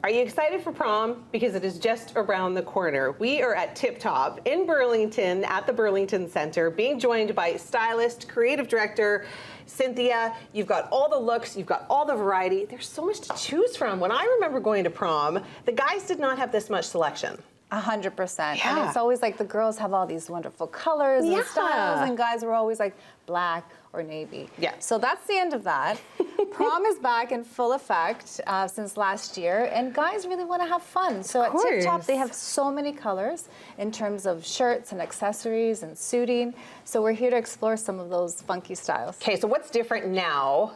Are you excited for prom? Because it is just around the corner. We are at Tip Top in Burlington at the Burlington Centre, being joined by stylist, creative director, Cynthia. You've got all the looks, you've got all the variety. There's so much to choose from. When I remember going to prom, the guys did not have this much selection. 100%. Yeah. And it's always like the girls have all these wonderful colors and styles, and guys were always like black or navy. Yeah. So that's the end of that. Prom is back in full effect since last year, and guys really want to have fun. So at Tip Top, they have so many colors in terms of shirts and accessories and suiting. So we're here to explore some of those funky styles. Okay, so what's different now,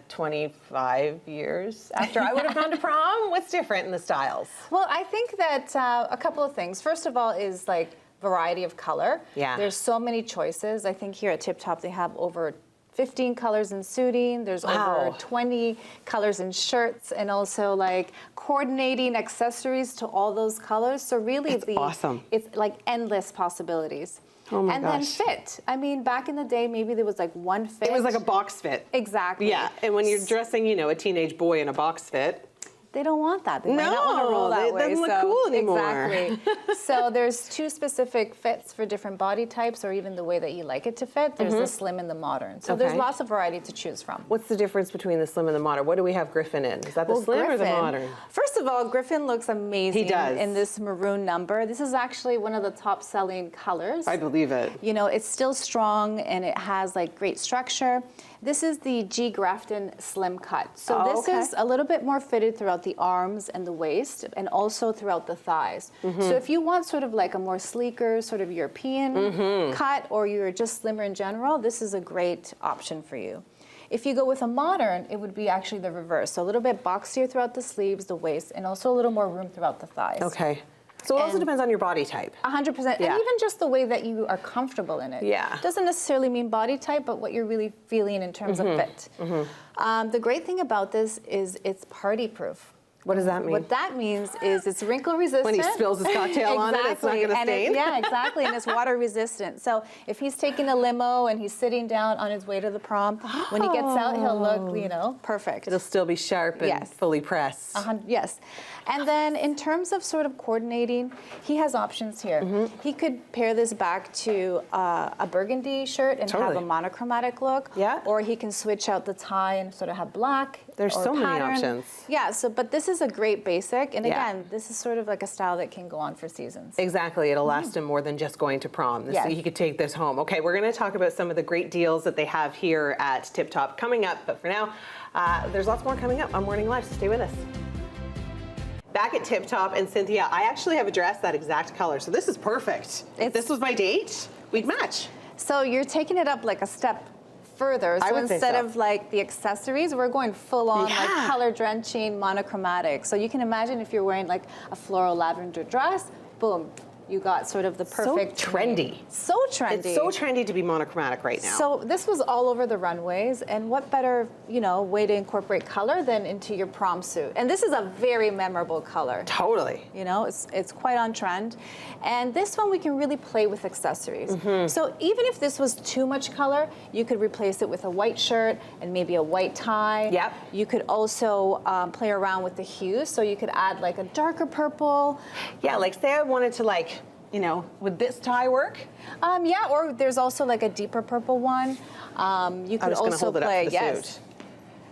25 years after I would have gone to prom? What's different in the styles? Well, I think that a couple of things. First of all is like variety of color. Yeah. There's so many choices. I think here at Tip Top they have over 15 colors in suiting. There's over 20 colors in shirts, and also like coordinating accessories to all those colors. So really awesome. It's like endless possibilities. Oh my and gosh. then fit. I mean, back in the day, maybe there was like one fit. It was like a box fit. Exactly. Yeah, and when you're dressing, you know, a teenage boy in a box fit, they don't want that. They might not want to roll that way. It doesn't look cool anymore. Exactly. So there's two specific fits for different body types, or even the way that you like it to fit. There's the slim and the modern. So there's lots of variety to choose from. What's the difference between the slim and the modern? What do we have Griffin in? Is that the slim or the modern? First of all, Griffin looks amazing. He does. In this maroon number. This is actually one of the top selling colors. I believe it. You know, it's still strong and it has like great structure. This is the G. Grafton Slim Cut. So this is a little bit more fitted throughout the arms and the waist, and also throughout the thighs. So if you want sort of like a more sleeker, sort of European cut, or you're just slimmer in general, this is a great option for you. If you go with a modern, it would be actually the reverse. So a little bit boxier throughout the sleeves, the waist, and also a little more room throughout the thighs. Okay. So it also depends on your body type. 100%. And even just the way that you are comfortable in it. Yeah. Doesn't necessarily mean body type, but what you're really feeling in terms of fit. The great thing about this is it's party proof. What does that mean? What that means is it's wrinkle resistant. When he spills his cocktail on it, it's not going to stain? Yeah, exactly, and it's water resistant. So if he's taking a limo and he's sitting down on his way to the prom, when he gets out, he'll look, you know, perfect. It'll still be sharp and fully pressed. Yes. And then in terms of sort of coordinating, he has options here. He could pair this back to a burgundy shirt and have a monochromatic look. Yeah. Or he can switch out the tie and sort of have black. There's so many options. Yeah, so but this is a great basic, and again, this is sort of like a style that can go on for seasons. Exactly, it'll last him more than just going to prom. He could take this home. Okay, we're gonna talk about some of the great deals that they have here at Tip Top coming up, but for now, there's lots more coming up on Morning Live, so stay with us. Back at Tip Top, and Cynthia, I actually have a dress that exact color, so this is perfect. If this was my date, we'd match. So you're taking it up like a step further. So instead of like the accessories, we're going full on like color drenching, monochromatic. So you can imagine if you're wearing like a floral lavender dress, boom, you got sort of the perfect. So trendy. So trendy. It's so trendy to be monochromatic right now. So this was all over the runways, and what better, you know, way to incorporate color than into your prom suit? And this is a very memorable color. Totally. You know, it's quite on trend. And this one we can really play with accessories. So even if this was too much color, you could replace it with a white shirt and maybe a white tie. Yep. You could also play around with the hues, so you could add like a darker purple. Yeah, like say I wanted to like, you know, would this tie work? Yeah, or there's also like a deeper purple one. You could also play, suit.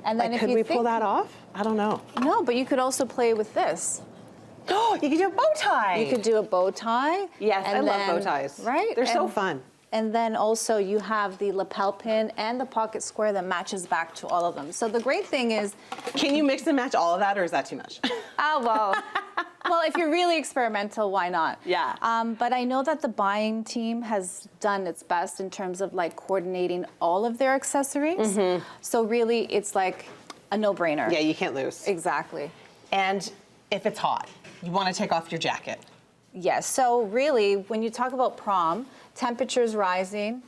And then like, if could we pull that off? I don't know. No, but you could also play with this. Oh, you could do a bow tie. You could do a bow tie. Yes, I love bow ties. Right? They're so fun. And then also you have the lapel pin and the pocket square that matches back to all of them. So the great thing is... Can you mix and match all of that, or is that too much? Oh, well. Well, if you're really experimental, why not? Yeah. But I know that the buying team has done its best in terms of like coordinating all of their accessories. So really, it's like a no-brainer. Yeah, you can't lose. Exactly. And if it's hot, you want to take off your jacket. Yes, so really, when you talk about prom, temperatures rising,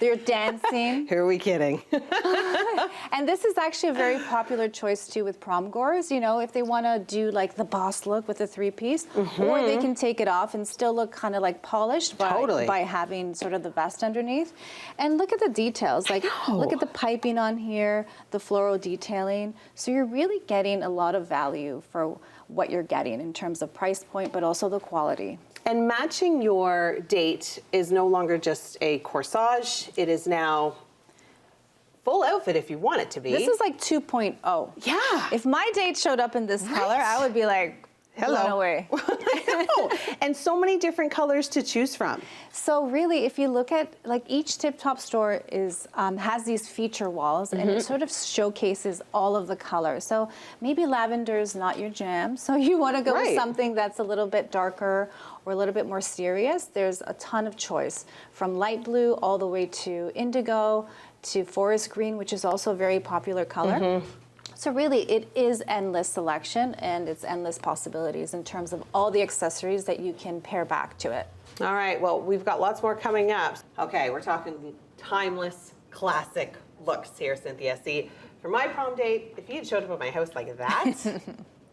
They're dancing. Who are we kidding? And this is actually a very popular choice too with prom goers, you know, if they want to do like the boss look with a three-piece, or they can take it off and still look kind of like polished by having sort of the vest underneath. And look at the details, like look at the piping on here, the floral detailing. So you're really getting a lot of value for what you're getting in terms of price point, but also the quality. And matching your date is no longer just a corsage, it is now full outfit if you want it to be. This is like 2.0. Yeah. If my date showed up in this color, I would be like, blown away. I know. And so many different colors to choose from. So really, if you look at, like, each Tip Top store is has these feature walls, and it sort of showcases all of the colors. So maybe lavender is not your jam, so you want to go with something that's a little bit darker or a little bit more serious. There's a ton of choice, from light blue all the way to indigo, to forest green, which is also a very popular color. So really, it is endless selection, and it's endless possibilities in terms of all the accessories that you can pair back to it. All right, well, we've got lots more coming up. Okay, we're talking timeless, classic looks here, Cynthia. See, for my prom date, if you had showed up at my house like that,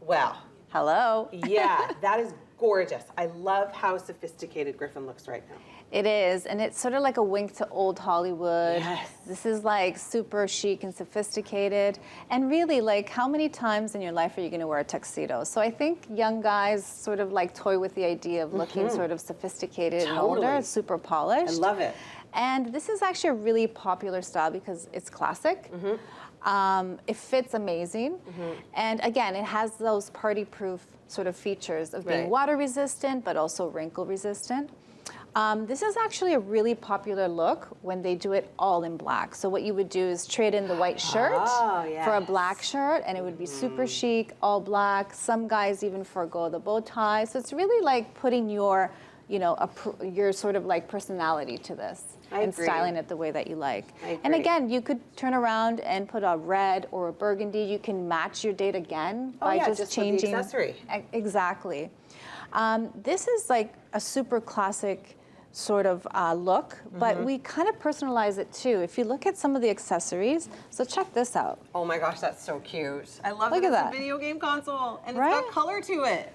well. Hello. Yeah, that is gorgeous. I love how sophisticated Griffin looks right now. It is, and it's sort of like a wink to old Hollywood. Yes. This is like super chic and sophisticated. And really, like, how many times in your life are you going to wear a tuxedo? So I think young guys sort of like toy with the idea of looking sort of sophisticated and older, super polished. I love it. And this is actually a really popular style because it's classic. It fits amazing. And again, it has those party-proof sort of features of being water resistant, but also wrinkle resistant. This is actually a really popular look when they do it all in black. So what you would do is trade in the white shirt for a black shirt, and it would be super chic, all black. Some guys even forgo the bow tie. So it's really like putting your, you know, your sort of like personality to this and styling it the way that you like. And again, you could turn around and put a red or a burgundy. You can match your date again by just changing the accessory. Exactly. This is like a super classic sort of look, but we kind of personalize it too. If you look at some of the accessories, so check this out. Oh my gosh, that's so cute. I love Look that at it's a video game console, and it's got color to it.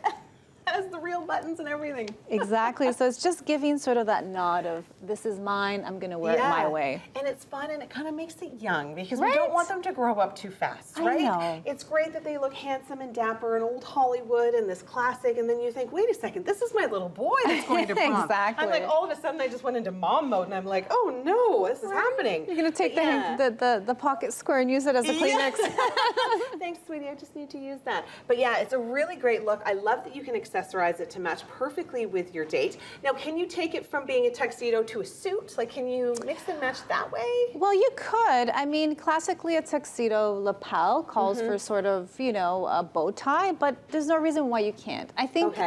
It has the real buttons and everything. Exactly. So it's just giving sort of that nod of, this is mine, I'm going to wear it my way. And it's fun, and it kind of makes it young, because we don't want them to grow up too fast, right? I know. It's great that they look handsome and dapper and old Hollywood and this classic, and then you think, wait a second, this is my little boy that's going to prom. Exactly. I'm like, all of a sudden I just went into mom mode, and I'm like, oh no, this is happening. You're going to take the pocket square and use it as a Kleenex. Thanks, sweetie, I just need to use that. But yeah, it's a really great look. I love that you can accessorize it to match perfectly with your date. Now, can you take it from being a tuxedo to a suit? Like, can you mix and match that way? Well, you could. I mean, classically, a tuxedo lapel calls for sort of, you know, a bow tie, but there's no reason why you can't. I think,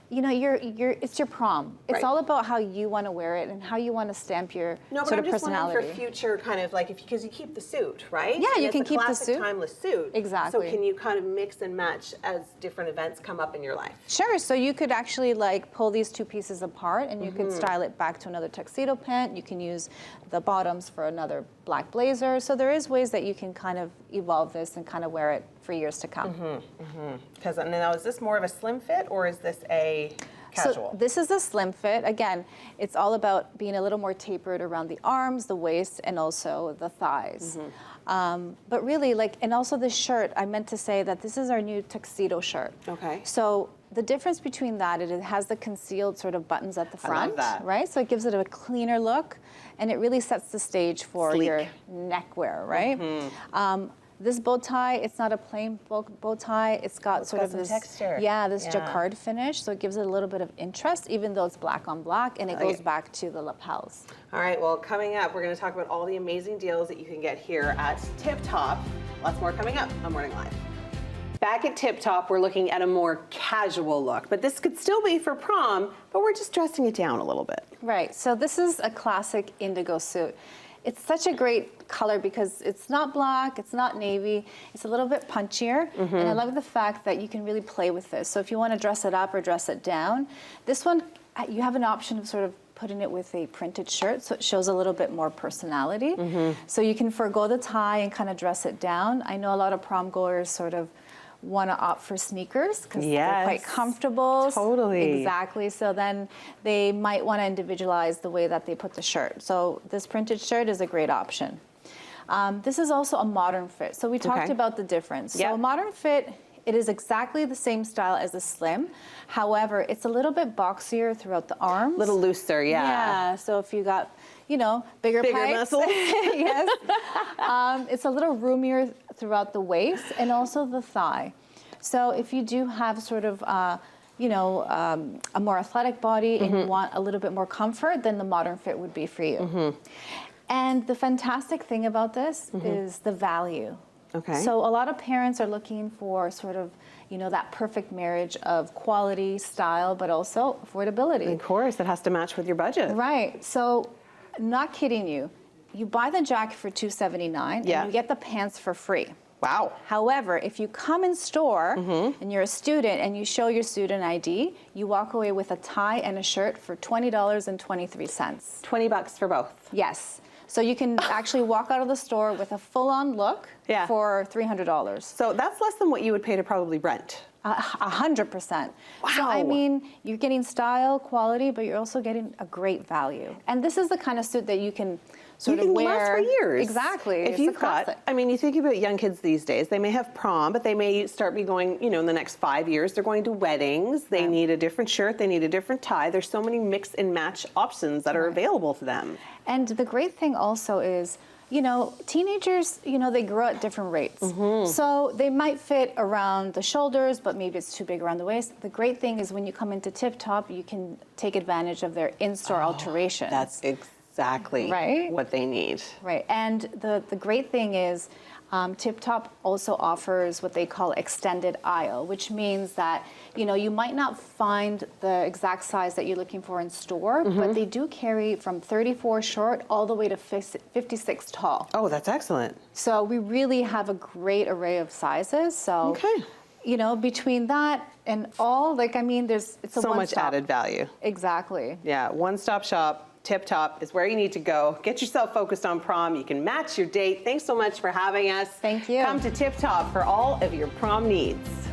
you know, it's your prom. It's all about how you want to wear it and how you want to stamp your sort of personality. No, but I'm just wondering for future kind of like, because you keep the suit, right? Yeah, and you can keep the suit. It's a classic timeless suit. Exactly. So can you kind of mix and match as different events come up in your life? Sure. So you could actually like pull these two pieces apart, and you could style it back to another tuxedo pant. You can use the bottoms for another black blazer. So there is ways that you can kind of evolve this and kind of wear it for years to come. Because now, is this more of a slim fit, or is this a casual? So this is a slim fit. Again, it's all about being a little more tapered around the arms, the waist, and also the thighs. But really, like, and also the shirt, I meant to say that this is our new tuxedo shirt. Okay. So the difference between that, it has the concealed sort of buttons at the front, I love that. right? So it gives it a cleaner look, and it really sets the stage for your neckwear, right? This bow tie, it's not a plain bow tie. It's got sort of this texture. Yeah, this jacquard finish, so it gives it a little bit of interest, even though it's black on black, and it goes back to the lapels. All right, well, coming up, we're going to talk about all the amazing deals that you can get here at Tip Top. Lots more coming up on Morning Live. Back at Tip Top, we're looking at a more casual look, but this could still be for prom, but we're just dressing it down a little bit. Right, so this is a classic indigo suit. It's such a great color because it's not black, it's not navy, it's a little bit punchier, and I love the fact that you can really play with this. So if you want to dress it up or dress it down, this one, you have an option of sort of putting it with a printed shirt, so it shows a little bit more personality. So you can forgo the tie and kind of dress it down. I know a lot of prom goers sort of want to opt for sneakers because they're quite comfortable. Totally. Exactly. So then they might want to individualize the way that they put the shirt. So this printed shirt is a great option. This is also a modern fit. So we talked about the difference. So a modern fit, it is exactly the same style as the slim. However, it's a little bit boxier throughout the arms. A little looser, Yeah, so if you got, you know, bigger pipes, muscles. yes. It's a little roomier throughout the waist and also the thigh. So if you do have sort of, you know, a more athletic body and you want a little bit more comfort, then the modern fit would be for you. And the fantastic thing about this is the value. Okay. So a lot of parents are looking for sort of, you know, that perfect marriage of quality, style, but also affordability. Of course, it has to match with your budget. Right. So, not kidding you, you buy the jacket for $279 and you get the pants for free. Wow. However, if you come in store and you're a student and you show your student ID, you walk away with a tie and a shirt for $20.23. 20 bucks for both. Yes. So you can actually walk out of the store with a full-on look for $300. So that's less than what you would pay to probably rent. 100%. Wow. So I mean, you're getting style, quality, but you're also getting a great value. And this is the kind of suit that you can sort of wear. Last for years. Exactly. If you've got, I mean, you think about young kids these days, they may have prom, but they may start be going, you know, in the next 5 years, they're going to weddings. They need a different shirt. They need a different tie. There's so many mix and match options that are available to them. And the great thing also is, you know, teenagers, you know, they grow at different rates. So they might fit around the shoulders, but maybe it's too big around the waist. The great thing is when you come into Tip Top, you can take advantage of their in-store alterations. That's exactly what they need. Right. And the great thing is Tip Top also offers what they call extended aisle, which means that, you know, you might not find the exact size that you're looking for in store, but they do carry from 34 short all the way to 56 tall. Oh, that's excellent. So we really have a great array of sizes. So, you know, between that and all, like, I mean, it's a so much added value. Exactly. Yeah, one-stop shop. Tip Top is where you need to go. Get yourself focused on prom. You can match your date. Thanks so much for having us. Thank you. Come to Tip Top for all of your prom needs.